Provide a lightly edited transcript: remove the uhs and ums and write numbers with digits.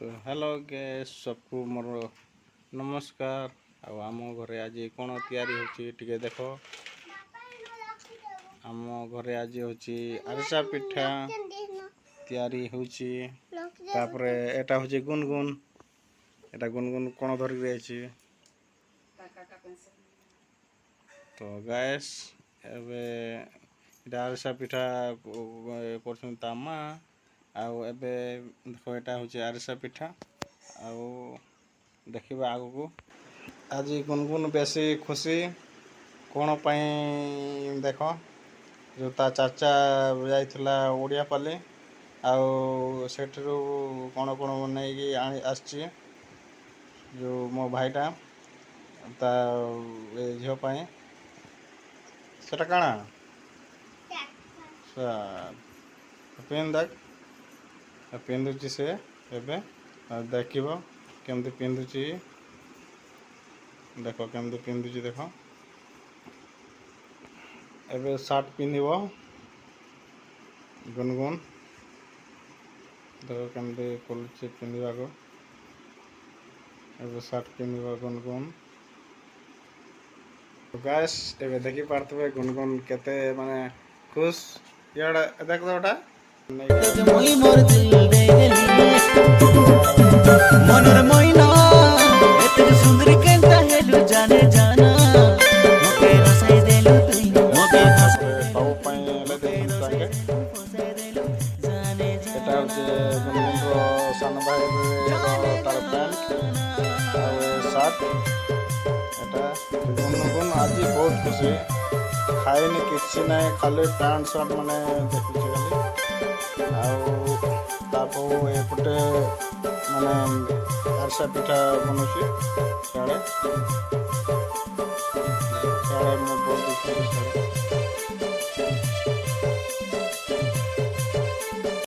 तो hello guys सबको मोर नमस्कार। आम घरे आज कौन तैयारी होची टिके देखो। आम घरे आज होची आरसा पिठा तैयारी होची। तापरे एटा होची गुनगुन। एटा गुनगुन कौन धरिक जाइछि। तो गैस एबे एटा आरसा पिठा करछन तामा आउ एबे देखो एटा होची आरसा पिठा आउ देखिबा आगु को। आज गुनगुन बेसी खुशी कौन पाई देखो जो ता चाचा जाइथिला ओडिया पाले आउ सेठरू कौन कौन नहीं आसची जो मो भाईटा ता झियो पाई सेटा काना पिंधुची से एबे देखिबो केमती पिंधुची। देखो केमती पिंधुची देखो एबे शर्ट पिंधिबो गुनगुन। देखो केमती खोलुची पिंधिबा को एबे शर्ट पिंधिबो गुनगुन। गाइस एबे देखि पारतबे गुनगुन केते माने खुश याडा देख दोटा मोई मोर दिल दे गेली मनर मोइना एते सुंदर केंता हेलु जाने जाना मोके हसाई देलु तुई मोके बाबू पाई ले दे संगे फसाई देलु जाने एटा होचे गुनगुन रो सान भाई रो तार पैंट आउ शर्ट। एटा गुनगुन आज बहुत खुशी खाइनी किसी ना खाली पैंट शर्ट माने देखुची खाली आउ तापो एपटे माने आरसा पिठा बनुची साडे